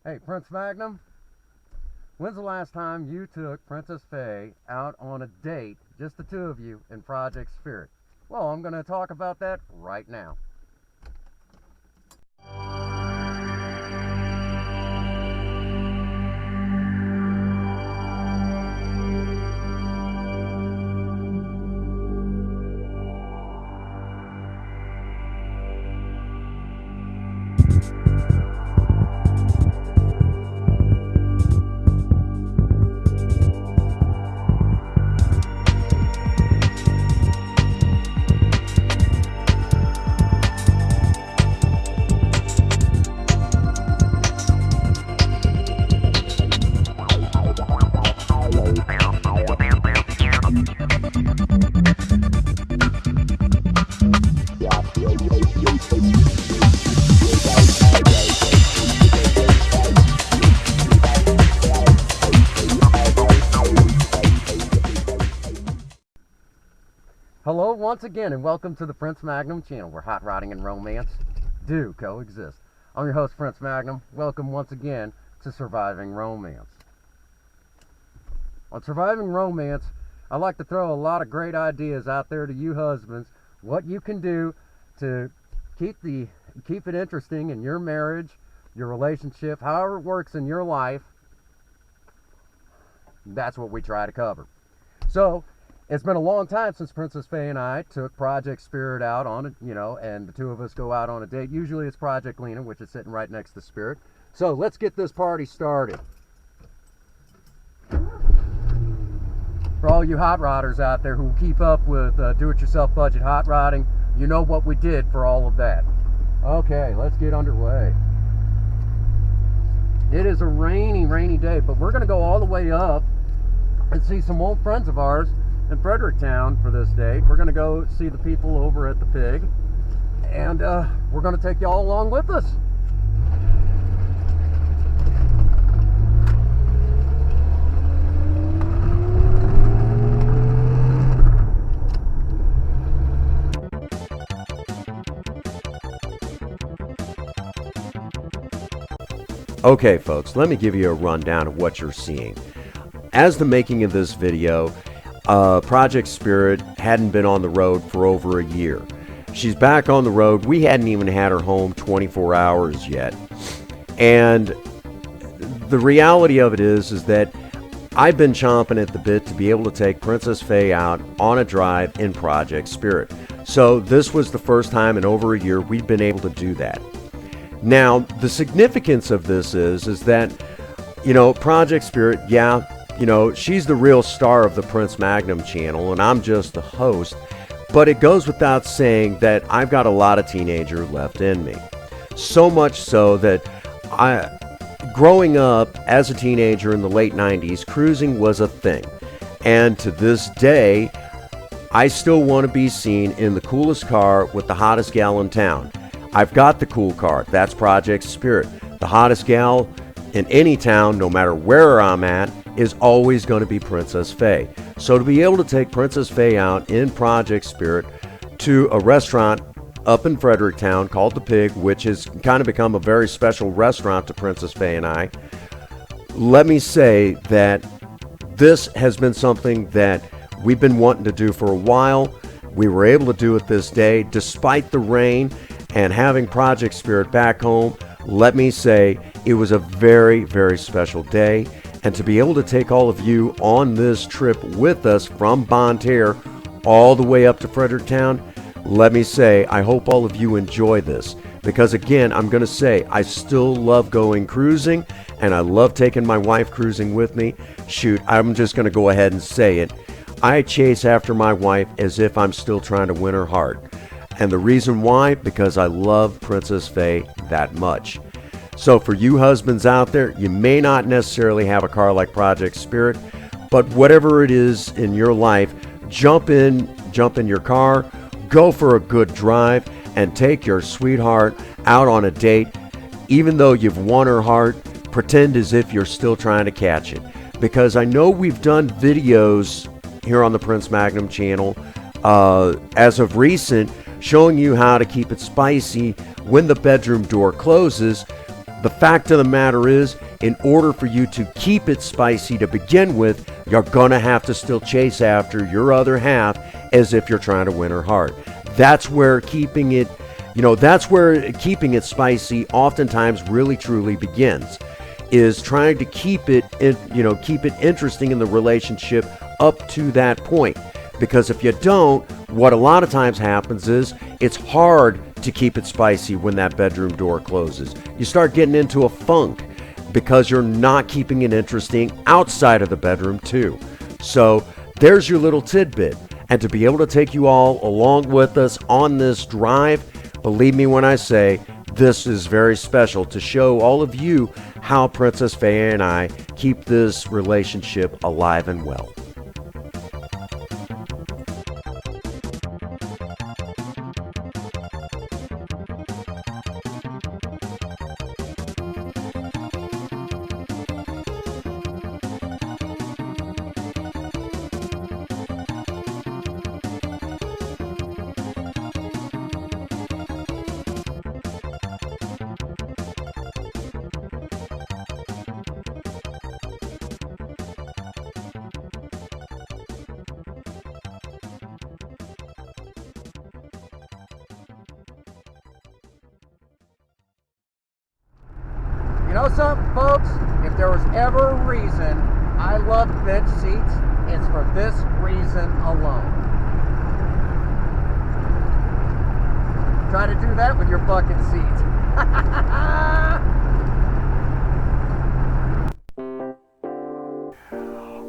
Hey, Prince Magnum, when's the last time you took Princess Fhaie out on a date, just the two of you, in Project Spirit? Well, I'm going to talk about that right now. Hello once again and welcome to the Prince Magnum channel where hot rodding and romance do coexist. I'm your host, Prince Magnum. Welcome once again to Surviving Romance. On Surviving Romance, I like to throw a lot of great ideas out there to you husbands, what you can do to keep it interesting in your marriage, your relationship, however it works in your life. That's what we try to cover. So, it's been a long time since Princess Fhaie and I took Project Spirit out on it, and the two of us go out on a date. Usually it's Project Lena, which is sitting right next to Spirit. So let's get this party started. For all you hot rodders out there who keep up with do-it-yourself budget hot rodding, you know what we did for all of that. Okay, let's get underway. It is a rainy day, but we're going to go all the way up and see some old friends of ours in Fredricktown for this date. We're going to go see the people over at the Pig, and we're going to take y'all along with us. Okay folks, let me give you a rundown of what you're seeing. As the making of this video, Project Spirit hadn't been on the road for over a year. She's back on the road. We hadn't even had her home 24 hours yet. And the reality of it is that I've been chomping at the bit to be able to take Princess Fhaie out on a drive in Project Spirit. So this was the first time in over a year we've been able to do that. Now, the significance of this is that, Project Spirit, she's the real star of the Prince Magnum channel, and I'm just the host. But it goes without saying that I've got a lot of teenager left in me. So much so that growing up as a teenager in the late 90s, cruising was a thing. And to this day, I still want to be seen in the coolest car with the hottest gal in town. I've got the cool car. That's Project Spirit. The hottest gal in any town, no matter where I'm at, is always going to be Princess Fhaie. So to be able to take Princess Fhaie out in Project Spirit to a restaurant up in Fredricktown called the Pig, which has kind of become a very special restaurant to Princess Fhaie and I, let me say that this has been something that we've been wanting to do for a while. We were able to do it this day despite the rain, and having Project Spirit back home, let me say it was a very, very special day. And to be able to take all of you on this trip with us from Bonne Terre all the way up to Fredricktown, let me say I hope all of you enjoy this. Because again, I'm going to say I still love going cruising, and I love taking my wife cruising with me. Shoot, I'm just going to go ahead and say it. I chase after my wife as if I'm still trying to win her heart. And the reason why? Because I love Princess Fhaie that much. So for you husbands out there, you may not necessarily have a car like Project Spirit, but whatever it is in your life, jump in your car, go for a good drive, and take your sweetheart out on a date. Even though you've won her heart, pretend as if you're still trying to catch it. Because I know we've done videos here on the Prince Magnum channel as of recent, showing you how to keep it spicy when the bedroom door closes. The fact of the matter is, in order for you to keep it spicy to begin with, you're gonna have to still chase after your other half as if you're trying to win her heart. That's where keeping it, keeping it spicy oftentimes really truly begins, is trying to keep it interesting in the relationship up to that point. Because if you don't, what a lot of times happens is it's hard to keep it spicy when that bedroom door closes. You start getting into a funk because you're not keeping it interesting outside of the bedroom too. So there's your little tidbit. And to be able to take you all along with us on this drive, believe me when I say this is very special to show all of you how Princess Fhaie and I keep this relationship alive and well. You know something, folks? If there was ever a reason I love bench seats, it's for this reason alone. Try to do that with your bucket seats.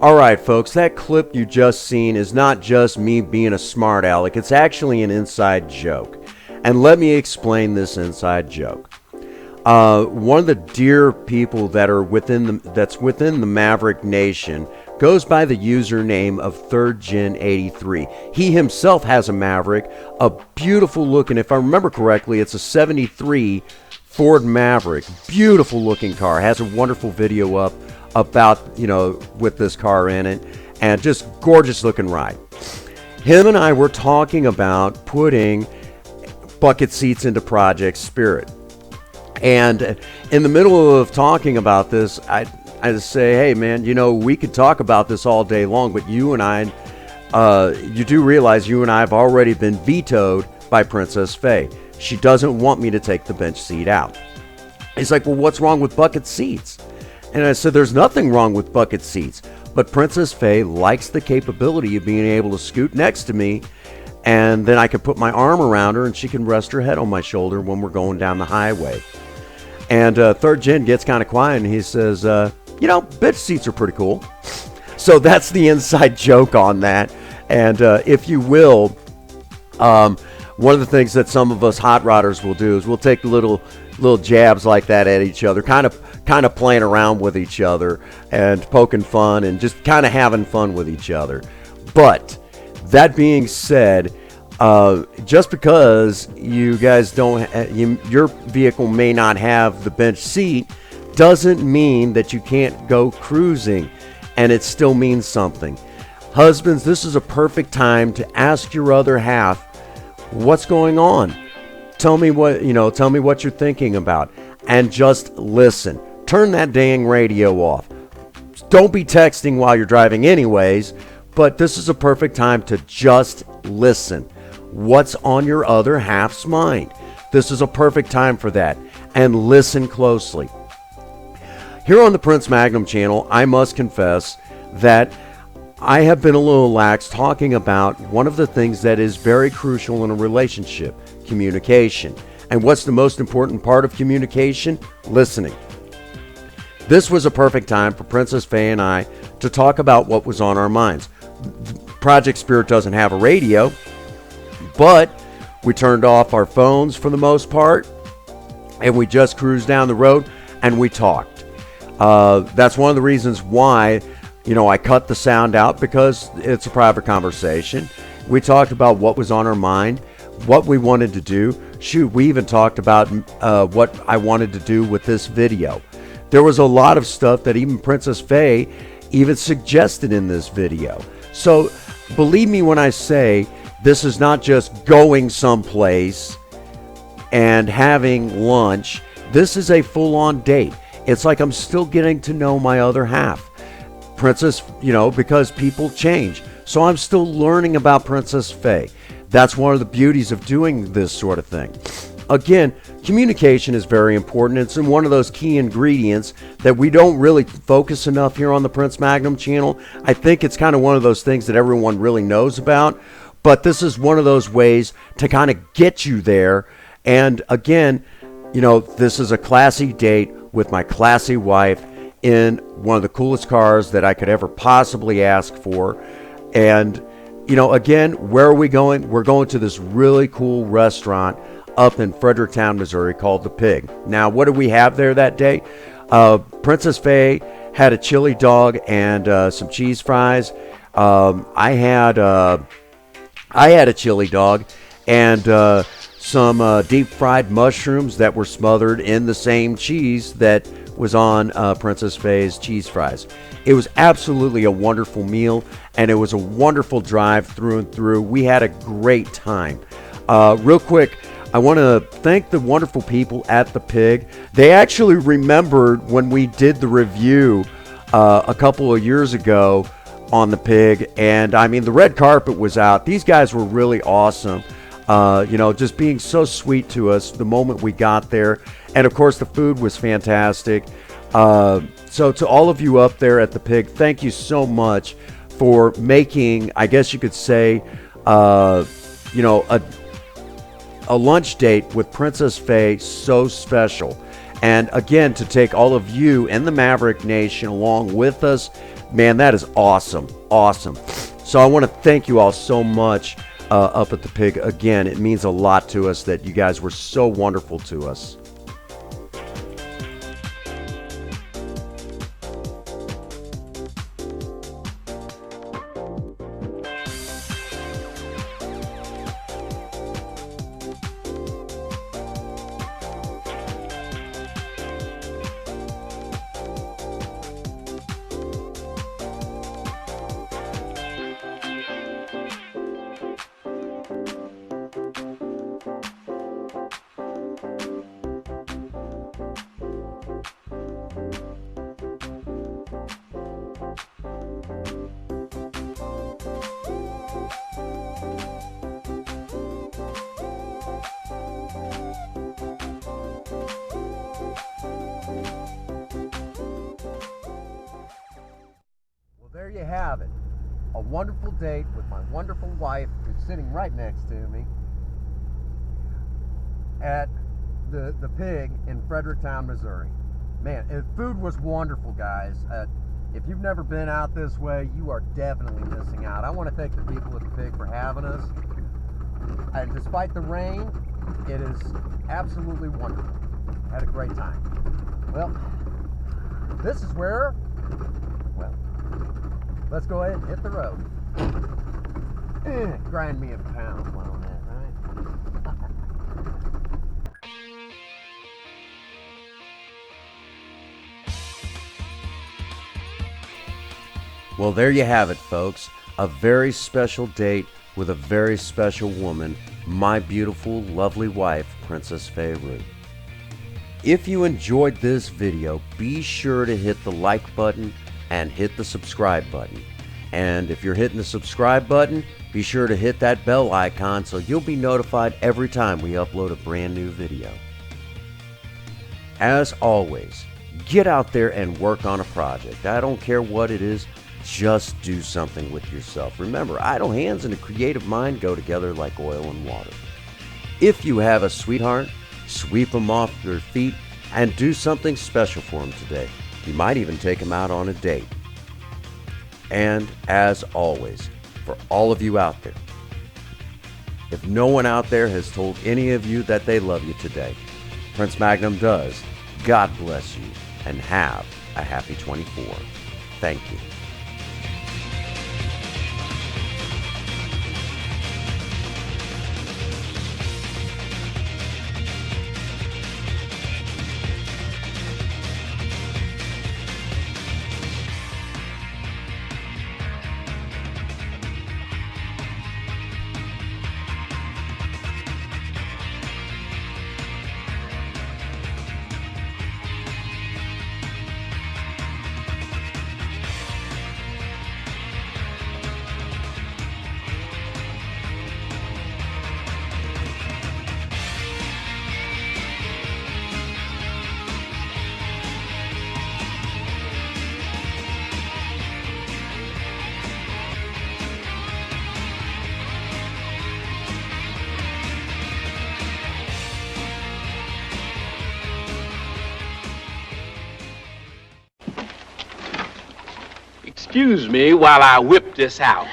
All right, folks, that clip you just seen is not just me being a smart aleck. It's actually an inside joke. And let me explain this inside joke. One of the dear people that are within the Maverick Nation goes by the username of 3rd Gen 83. He himself has a Maverick, a beautiful looking, if I remember correctly, it's a 73 Ford Maverick. Beautiful looking car. Has a wonderful video up about, with this car in it, and just gorgeous looking ride. Him and I were talking about putting bucket seats into Project Spirit. And in the middle of talking about this, I just say, hey man, we could talk about this all day long, but you and I, you do realize you and I have already been vetoed by Princess Fhaie. She doesn't want me to take the bench seat out. He's like, well, what's wrong with bucket seats? And I said, there's nothing wrong with bucket seats, but Princess Fhaie likes the capability of being able to scoot next to me, and then I can put my arm around her and she can rest her head on my shoulder when we're going down the highway. And 3rd Gen gets kind of quiet and he says, bench seats are pretty cool. So that's the inside joke on that. And if you will, one of the things that some of us hot rodders will do is we'll take little jabs like that at each other, kind of playing around with each other and poking fun and just kind of having fun with each other. But that being said, just because you guys your vehicle may not have the bench seat doesn't mean that you can't go cruising, and it still means something. Husbands, this is a perfect time to ask your other half, what's going on? Tell me what you're thinking about, and just listen. Turn that dang radio off. Don't be texting while you're driving anyways, but this is a perfect time to just listen. What's on your other half's mind? This is a perfect time for that, and listen closely. Here on the Prince Magnum channel, I must confess that I have been a little lax talking about one of the things that is very crucial in a relationship, communication. And what's the most important part of communication? Listening. This was a perfect time for Princess Fhaie and I to talk about what was on our minds. Project Spirit doesn't have a radio, but we turned off our phones for the most part, and we just cruised down the road and we talked. That's one of the reasons why, I cut the sound out, because it's a private conversation. We talked about what was on our mind, what we wanted to do. Shoot, we even talked about what I wanted to do with this video. There was a lot of stuff that even Princess Fhaie even suggested in this video. So believe me when I say this is not just going someplace and having lunch. This is a full-on date. It's like I'm still getting to know my other half. Princess, because people change. So I'm still learning about Princess Fhaie. That's one of the beauties of doing this sort of thing. Again, communication is very important. It's one of those key ingredients that we don't really focus enough here on the Prince Magnum channel. I think it's kind of one of those things that everyone really knows about, but this is one of those ways to kind of get you there. And again, this is a classy date with my classy wife in one of the coolest cars that I could ever possibly ask for. And, again, where are we going? We're going to this really cool restaurant up in Fredricktown, Missouri called The Pig. Now, what did we have there that day? Princess Fhaie had a chili dog and some cheese fries. I had a chili dog and some deep fried mushrooms that were smothered in the same cheese that was on Princess Fhaie's cheese fries. It was absolutely a wonderful meal, and it was a wonderful drive through and through. We had a great time. Real quick, I want to thank the wonderful people at The Pig. They actually remembered when we did the review a couple of years ago on The Pig, and I mean, the red carpet was out. These guys were really awesome. Just being so sweet to us the moment we got there. And of course, the food was fantastic. So to all of you up there at The Pig, thank you so much for making, I guess you could say, a lunch date with Princess Fhaie so special. And again, to take all of you and the Maverick Nation along with us, man, that is awesome. Awesome. So I want to thank you all so much up at The Pig. Again, it means a lot to us that you guys were so wonderful to us. There you have it. A wonderful date with my wonderful wife, who's sitting right next to me, at the Pig in Fredricktown, Missouri. Man, food was wonderful, guys. If you've never been out this way, you are definitely missing out. I want to thank the people at the Pig for having us. And despite the rain, it is absolutely wonderful. Had a great time. Well, this is where, let's go ahead and hit the road. Grind me a pound on that, right? Well, there you have it, folks. A very special date with a very special woman, my beautiful, lovely wife, Princess Fhaie. If you enjoyed this video, be sure to hit the like button and hit the subscribe button. And if you're hitting the subscribe button, be sure to hit that bell icon so you'll be notified every time we upload a brand new video. As always, get out there and work on a project. I don't care what it is, just do something with yourself. Remember, idle hands and a creative mind go together like oil and water. If you have a sweetheart, sweep them off their feet and do something special for them today. You might even take them out on a date. And as always, for all of you out there, if no one out there has told any of you that they love you today, Prince Magnum does. God bless you and have a happy 24. Thank you. excuse me while I whip this out.